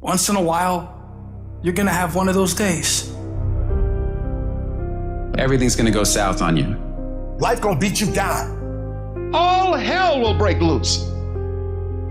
Once in a while, you're gonna have one of those days. Everything's gonna go south on you. Life gonna beat you down. All hell will break loose.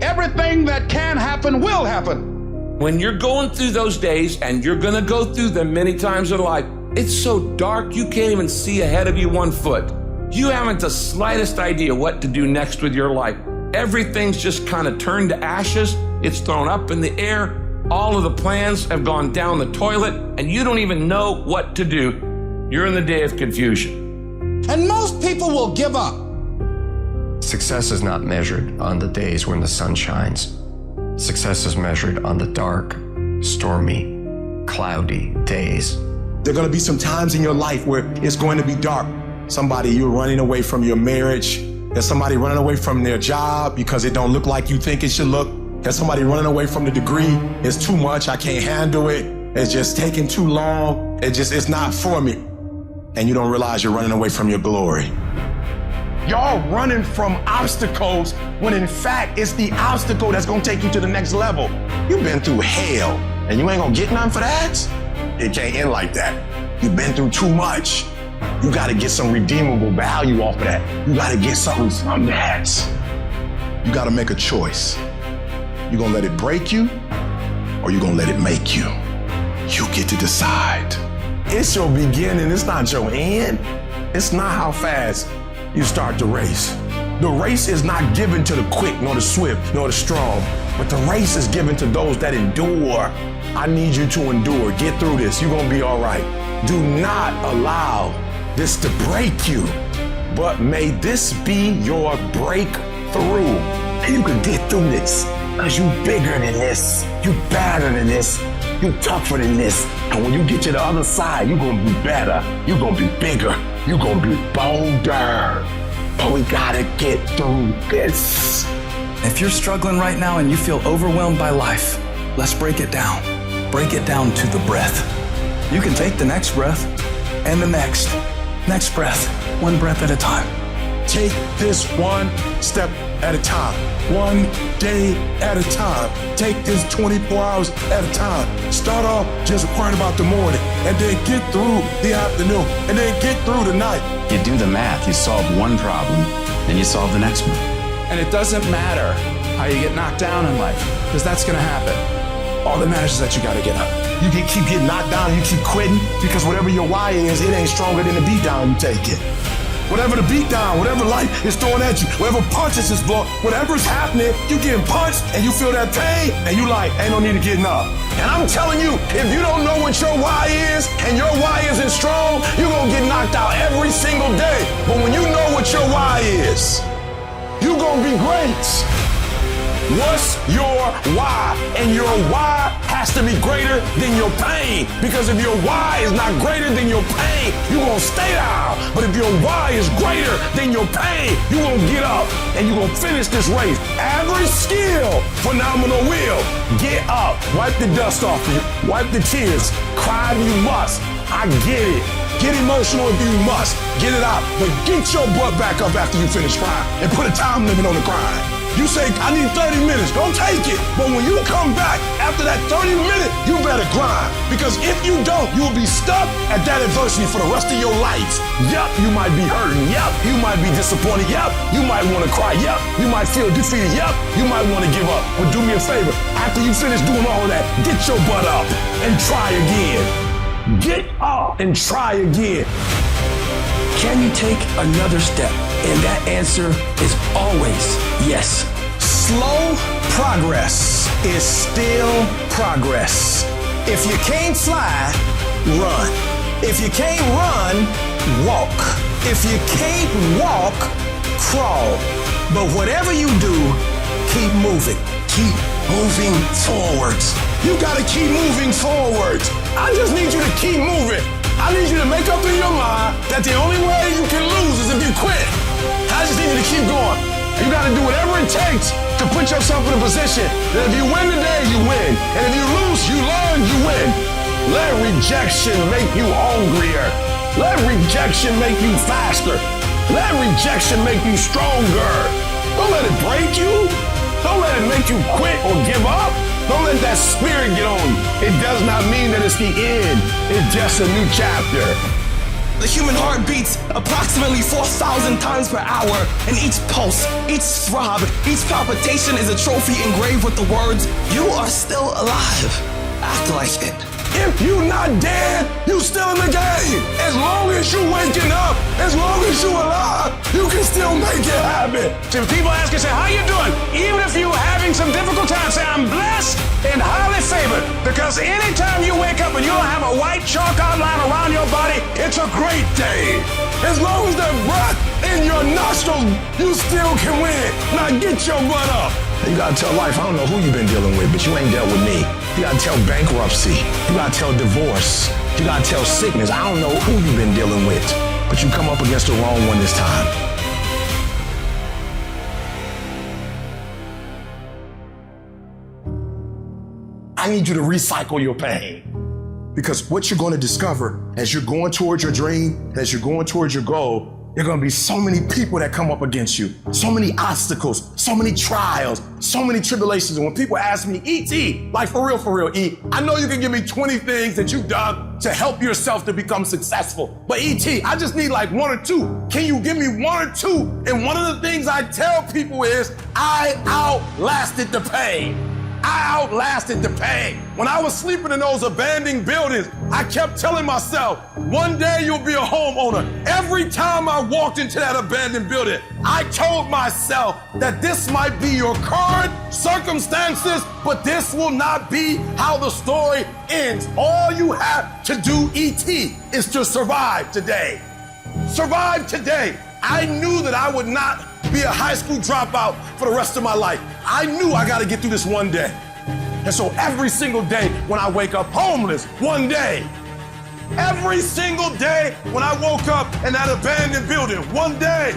Everything that can happen will happen. When you're going through those days, and you're gonna go through them many times in life, it's so dark you can't even see ahead of you 1 foot. You haven't the slightest idea what to do next with your life. Everything's just kind of turned to ashes. It's thrown up in the air. All of the plans have gone down the toilet, and you don't even know what to do. You're in the day of confusion. And most people will give up. Success is not measured on the days when the sun shines. Success is measured on the dark, stormy, cloudy days. There are gonna be some times in your life where it's going to be dark. Somebody, you're running away from your marriage. There's somebody running away from their job because it don't look like you think it should look. There's somebody running away from the degree. It's too much, I can't handle it. It's just taking too long. It's not for me. And you don't realize you're running away from your glory. Y'all running from obstacles when in fact it's the obstacle that's gonna take you to the next level. You've been through hell and you ain't gonna get nothing for that? It can't end like that. You've been through too much. You gotta get some redeemable value off of that. You gotta get something from that. You gotta make a choice. You gonna let it break you or you gonna let it make you? You get to decide. It's your beginning, it's not your end. It's not how fast you start the race. The race is not given to the quick, nor the swift, nor the strong, but the race is given to those that endure. I need you to endure. Get through this. You're gonna be all right. Do not allow this to break you, but may this be your breakthrough. And you can get through this, because you bigger than this. You better than this. You tougher than this. And when you get to the other side, you're gonna be better. You're gonna be bigger. You're gonna be bolder. But we gotta get through this. If you're struggling right now and you feel overwhelmed by life, let's break it down. Break it down to the breath. You can take the next breath and the next breath, one breath at a time. Take this one step at a time, one day at a time. Take this 24 hours at a time. Start off just worrying about the morning and then get through the afternoon and then get through the night. You do the math, you solve one problem, then you solve the next one. And it doesn't matter how you get knocked down in life, because that's gonna happen. All that matters is that you gotta get up. You can keep getting knocked down, you keep quitting, because whatever your why is, it ain't stronger than the beat down you take it. Whatever the beat down, whatever life is throwing at you, whatever punches is blowing, whatever's happening, you getting punched and you feel that pain and you like, ain't no need to getting up. And I'm telling you, if you don't know what your why is and your why isn't strong, you're gonna get knocked out every single day. But when you know what your why is, you're gonna be great. What's your why? And your why has to be greater than your pain. Because if your why is not greater than your pain, you're gonna stay down. But if your why is greater than your pain, you're gonna get up and you're gonna finish this race. Average skill, phenomenal will. Get up, wipe the dust off you, wipe the tears, cry if you must. I get it. Get emotional if you must. Get it out. But get your butt back up after you finish crying and put a time limit on the crying. You say, I need 30 minutes, don't take it. But when you come back after that 30 minutes, you better grind. Because if you don't, you'll be stuck at that adversity for the rest of your life. Yup, you might be hurting. Yup, you might be disappointed. Yup, you might want to cry. Yup, you might feel defeated. Yup, you might want to give up. But do me a favor, after you finish doing all of that, get your butt up and try again. Get up and try again. Can you take another step? And that answer is always yes. Slow progress is still progress. If you can't fly, run. If you can't run, walk. If you can't walk, crawl. But whatever you do, keep moving. Keep moving forwards. You gotta keep moving forwards. I just need you to keep moving. I need you to make up in your mind that the only way you can lose is if you quit. I just need you to keep going. You gotta do whatever it takes to put yourself in a position that if you win today, you win. And if you lose, you learn, you win. Let rejection make you hungrier. Let rejection make you faster. Let rejection make you stronger. Don't let it break you. Don't let it make you quit or give up. Don't let that spirit get on you. It does not mean that it's the end. It's just a new chapter. The human heart beats approximately 4,000 times per hour, and each pulse, each throb, each palpitation is a trophy engraved with the words, "You are still alive. Act like it." If you not dead, you still in the game. As long as you waking up, as long as you alive, you can still make it happen. So people ask you, say, how you doing? Even if you're having some difficult times, say, I'm blessed and highly favored. Because anytime you wake up and you don't have a white chalk outline around your body, it's a great day. As long as there's breath in your nostrils, you still can win. Now get your butt up. You gotta tell life, I don't know who you've been dealing with, but you ain't dealt with me. You gotta tell bankruptcy. You gotta tell divorce. You gotta tell sickness. I don't know who you've been dealing with, but you come up against the wrong one this time. I need you to recycle your pain. Because what you're going to discover as you're going towards your dream, as you're going towards your goal, there are going to be so many people that come up against you, so many obstacles, so many trials, so many tribulations. And when people ask me, E.T., like for real, E, I know you can give me 20 things that you've done to help yourself to become successful. But E.T., I just need like one or two. Can you give me one or two? And one of the things I tell people is, I outlasted the pain. I outlasted the pain. When I was sleeping in those abandoned buildings, I kept telling myself, one day you'll be a homeowner. Every time I walked into that abandoned building, I told myself that this might be your current circumstances, but this will not be how the story ends. All you have to do, E.T., is to survive today. Survive today. I knew that I would not be a high school dropout for the rest of my life. I knew I got to get through this one day. And so every single day when I wake up homeless, one day, every single day when I woke up in that abandoned building, one day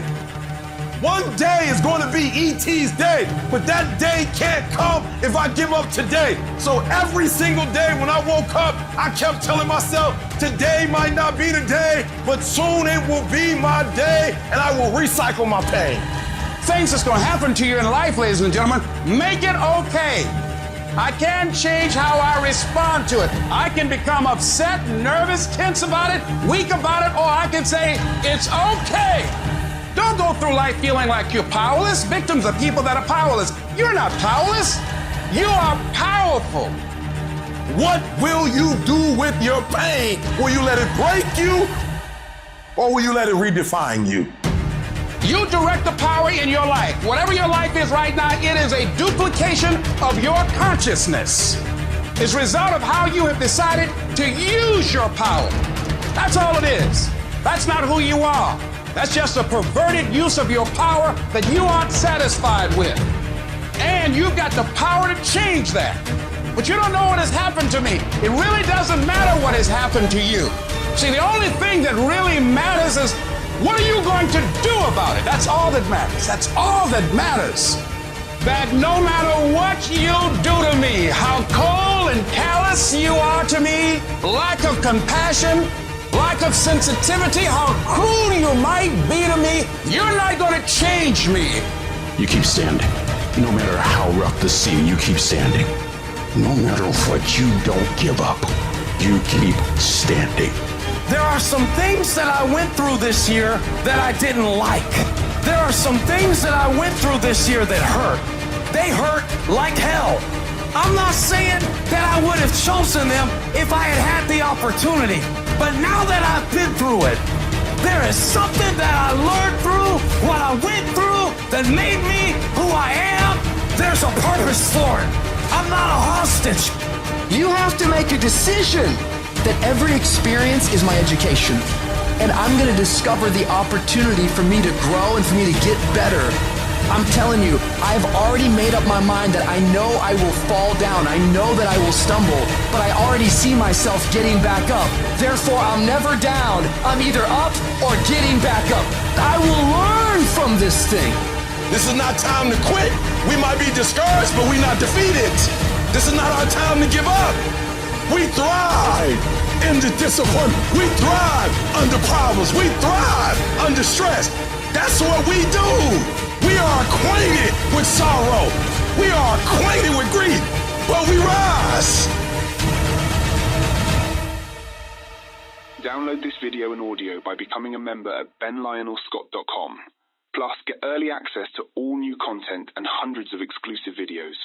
is going to be E.T.'s day, but that day can't come if I give up today. So every single day when I woke up, I kept telling myself, today might not be the day, but soon it will be my day, and I will recycle my pain. Things that's going to happen to you in life, ladies and gentlemen, make it okay. I can change how I respond to it. I can become upset, nervous, tense about it, weak about it, or I can say, it's okay. Don't go through life feeling like you're powerless. Victims are people that are powerless. You're not powerless. You are powerful. What will you do with your pain? Will you let it break you, or will you let it redefine you? You direct the power in your life. Whatever your life is right now, it is a duplication of your consciousness. It's a result of how you have decided to use your power. That's all it is. That's not who you are. That's just a perverted use of your power that you aren't satisfied with. And you've got the power to change that. But you don't know what has happened to me. It really doesn't matter what has happened to you. See, the only thing that really matters is, what are you going to do about it? That's all that matters. That's all that matters. That no matter what you do to me, how cold and callous you are to me, lack of compassion, lack of sensitivity, how cruel you might be to me, you're not going to change me. You keep standing. No matter how rough the sea, you keep standing. No matter what, you don't give up. You keep standing. There are some things that I went through this year that I didn't like. There are some things that I went through this year that hurt. They hurt like hell. I'm not saying that I would have chosen them if I had had the opportunity. But now that I've been through it, there is something that I learned through what I went through that made me who I am. There's a purpose for it. I'm not a hostage. You have to make a decision that every experience is my education. And I'm gonna discover the opportunity for me to grow and for me to get better. I'm telling you, I've already made up my mind that I know I will fall down. I know that I will stumble, but I already see myself getting back up. Therefore, I'm never down. I'm either up or getting back up. I will learn from this thing. This is not time to quit. We might be discouraged, but we're not defeated. This is not our time to give up. We thrive in the discipline. We thrive under problems. We thrive under stress. That's what we do. We are acquainted with sorrow. We are acquainted with grief. Well, we rise. Download this video and audio by becoming a member at benlionelscott.com. Plus, get early access to all new content and hundreds of exclusive videos.